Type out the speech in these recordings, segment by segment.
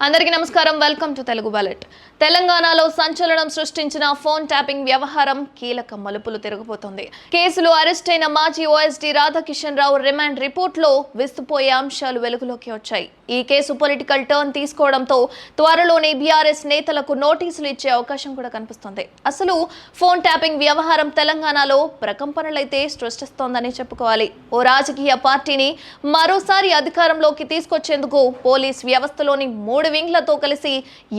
అందరికీ నమస్కారం welcome to Telugu bullet తెలంగాణలో సంచలనం సృష్టించిన ఫోన్ ట్యాపింగ్ వ్యవహారం కీలక మలుపులు తిరగబోతోంది. కేసులో అరెస్ట్ అయిన మాజీ ఓఎస్డీ రాధాకిషన్ రావు రిమాండ్ రిపోర్ట్లో విస్తుపోయే అంశాలు వెలుగులోకి వచ్చాయి. ఈ కేసు పొలిటికల్ టర్న్ తీసుకోవడంతో త్వరలోనే బీఆర్ఎస్ నేతలకు నోటీసులు ఇచ్చే అవకాశం కూడా కనిపిస్తోంది. అసలు ఫోన్ ట్యాపింగ్ వ్యవహారం తెలంగాణలో ప్రకంపనలైతే సృష్టిస్తోందని చెప్పుకోవాలి. ఓ రాజకీయ పార్టీని మరోసారి అధికారంలోకి తీసుకొచ్చేందుకు పోలీస్ వ్యవస్థలోని 3 వింగ్లతో కలిసి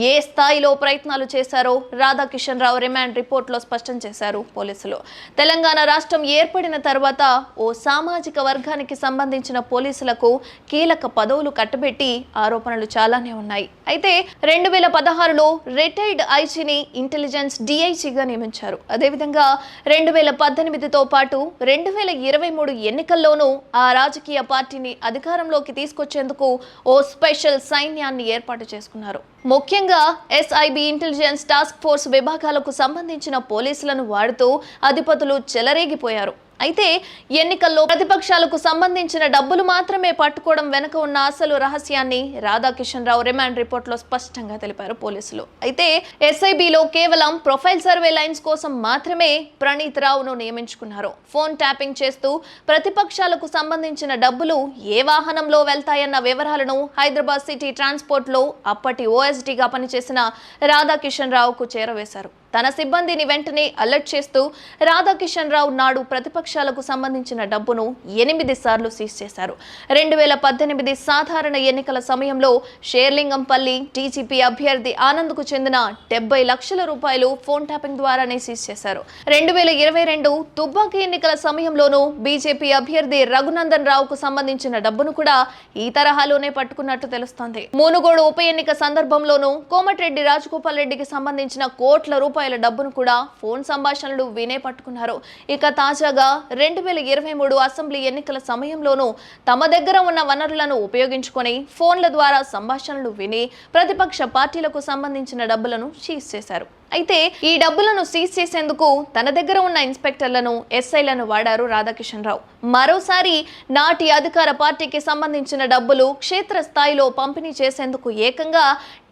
ఏ స్థాయిలో ప్రయత్నాలు చేశారో రాధాకిషన్ రావు రిమాండ్ రిపోర్ట్లో స్పష్టం చేశారు పోలీసులు. తెలంగాణ రాష్ట్రం ఏర్పడిన తర్వాత ఓ సామాజిక వర్గానికి సంబంధించిన పోలీసులకు కీలక పదవులు కట్టబెట్టి ఆరోపణలు చాలానే ఉన్నాయి. అయితే 2016లో రిటైర్డ్ ఐజీని ఇంటెలిజెన్స్ డిఐజీగా నియమించారు. అదేవిధంగా 2018తో పాటు 2023 ఎన్నికల్లోనూ ఆ రాజకీయ పార్టీని అధికారంలోకి తీసుకొచ్చేందుకు ఓ స్పెషల్ సైన్యాన్ని ఏర్పాటు చేసుకున్నారు. ముఖ్యంగా ఎస్ఐబి ఇంటెలిజెన్స్ టాస్క్ ఫోర్స్ విభాగాలకు సంబంధించిన పోలీసులను వాడుతూ అధిపతులు చెలరేగిపోయారు. అయితే ఎన్నికల్లో ప్రతిపక్షాలకు సంబంధించిన డబ్బులు మాత్రమే పట్టుకోవడం వెనుక ఉన్న అసలు రహస్యాన్ని రాధాకిషన్ రావు రిమాండ్ రిపోర్ట్లో స్పష్టంగా తెలిపారు పోలీసులు. అయితే ఎస్ఐబిలో కేవలం ప్రొఫైల్ సర్వే లైన్స్ కోసం మాత్రమే ప్రణీత్ రావును నియమించుకున్నారు. ఫోన్ ట్యాపింగ్ చేస్తూ ప్రతిపక్షాలకు సంబంధించిన డబ్బులు ఏ వాహనంలో వెళ్తాయన్న వివరాలను హైదరాబాద్ సిటీ ట్రాన్స్పోర్ట్ లో అప్పటి ఓఎస్డీగా పనిచేసిన రాధాకిషన్ రావుకు చేరవేశారు. తన సిబ్బందిని వెంటనే అలర్ట్ చేస్తూ రాధాకిషన్ రావు నాడు ప్రతిపక్షాలకు సంబంధించిన డబ్బును 8 సార్లు సీజ్ చేశారు. 2018 సాధారణ ఎన్నికల సమయంలో షేర్లింగంపల్లి టీజీపీ అభ్యర్థి ఆనంద్కు చెందిన 70 లక్షల రూపాయలు ఫోన్ ట్యాపింగ్ ద్వారానే సీజ్ చేశారు. 2022 తుబ్బాకి ఎన్నికల సమయంలోనూ బీజేపీ అభ్యర్థి రఘునందన్ రావుకు సంబంధించిన డబ్బును కూడా ఈ తరహాలోనే పట్టుకున్నట్టు తెలుస్తోంది. మునుగోడు ఉప ఎన్నిక సందర్భంలోనూ కోమటిరెడ్డి రాజగోపాల్ రెడ్డికి సంబంధించిన కోట్ల రూపాయల డబ్బును కూడా ఫోన్ సంభాషణలు వినే పట్టుకున్నారు. ఇక తాజాగా 2023 అసెంబ్లీ ఎన్నికల సమయంలోనూ తమ దగ్గర ఉన్న వనరులను ఉపయోగించుకొని ఫోన్ల ద్వారా సంభాషణలు విని ప్రతిపక్ష పార్టీలకు సంబంధించిన డబ్బులను సీజ్ చేశారు. అయితే ఈ డబ్బులను సీజ్ చేసేందుకు తన దగ్గర ఉన్న ఇన్స్పెక్టర్లను ఎస్ఐలను వాడారు రాధాకిషన్ రావు. మరోసారి నాటి అధికార పార్టీకి సంబంధించిన డబ్బులు క్షేత్రస్థాయిలో పంపిణీ చేసేందుకు ఏకంగా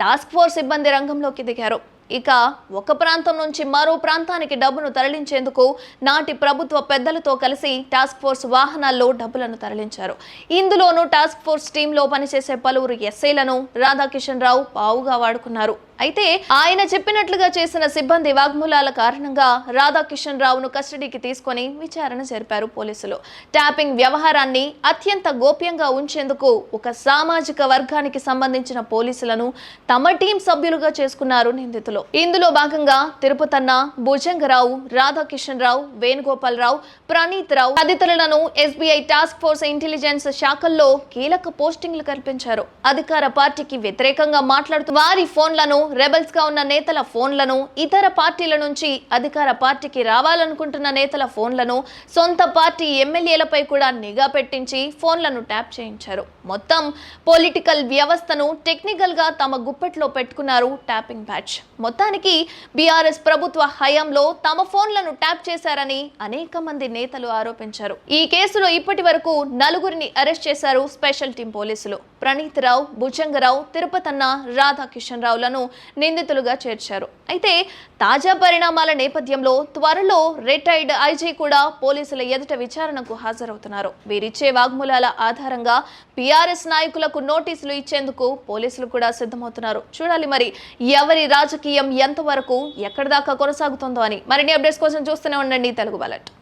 టాస్క్ ఫోర్స్ సిబ్బంది రంగంలోకి దిగారు. ఇక ఒక ప్రాంతం నుంచి మరో ప్రాంతానికి డబ్బును తరలించేందుకు నాటి ప్రభుత్వ పెద్దలతో కలిసి టాస్క్ ఫోర్స్ వాహనాల్లో డబ్బులను తరలించారు. ఇందులోనూ టాస్క్ ఫోర్స్ టీంలో పనిచేసే పలువురు ఎస్ఐలను రాధాకిషన్ రావు పావుగా వాడుకున్నారు. అయితే ఆయన చెప్పినట్లుగా చేసిన సిబ్బంది వాగ్మూలాల కారణంగా రాధాకిషన్ రావును కస్టడీకి తీసుకొని విచారణ జరిపారు పోలీసులు. ట్యాపింగ్ వ్యవహారాన్ని అత్యంత గోప్యంగా ఉంచేందుకు ఒక సామాజిక వర్గానికి సంబంధించిన పోలీసులను తమ టీం సభ్యులుగా చేసుకున్నారు నిందితులు. ఇందులో భాగంగా తిరుపతన్న, భుజంగరావు, రాధాకిషన్ రావు, వేణుగోపాల్ రావు, ప్రణీత్ రావు తదితరులను ఎస్బీఐ టాస్క్ ఫోర్స్ ఇంటెలిజెన్స్ శాఖల్లో కీలక పోస్టింగ్లు కల్పించారు. అధికార పార్టీకి వ్యతిరేకంగా మాట్లాడుతూ వారి ఫోన్లను, రెబల్స్ గా ఉన్న నేతల ఫోన్లను, ఇతర పార్టీల నుంచి అధికార పార్టీకి రావాలనుకుంటున్న నేతల ఫోన్లను, సొంత పార్టీ ఎమ్మెల్యేలపై కూడా నిఘా పెట్టించి ఫోన్లను ట్యాప్ చేయించారు. మొత్తం పొలిటికల్ వ్యవస్థను టెక్నికల్ గా తమ గుప్పెట్లో పెట్టుకున్నారు ట్యాపింగ్ బ్యాచ్. మొత్తానికి బీఆర్ఎస్ ప్రభుత్వ హయాంలో తమ ఫోన్లను ట్యాప్ చేశారని అనేక మంది నేతలు ఆరోపించారు. ఈ కేసులో ఇప్పటి వరకు 4గురిని అరెస్ట్ చేశారు స్పెషల్ టీం పోలీసులు. ప్రణీత్ రావు, భుజంగరావు, తిరుపతన్న, రాధాకిషన్ రావులను నిందితులుగా చేర్చారు. అయితే తాజా పరిణామాల నేపథ్యంలో త్వరలో రిటైర్డ్ ఐజీ కూడా పోలీసుల ఎదుట విచారణకు హాజరవుతున్నారు. వీరిచ్చే వాగ్మూలాల ఆధారంగా బీఆర్ఎస్ నాయకులకు నోటీసులు ఇచ్చేందుకు పోలీసులు కూడా సిద్ధమవుతున్నారు. చూడాలి మరి ఎవరి రాజకీయం ఎంతవరకు ఎక్కడి దాకా కొనసాగుతుందో అని. మరిన్ని అప్డేట్స్ కోసం చూస్తూనే ఉండండి తెలుగు బులెట్.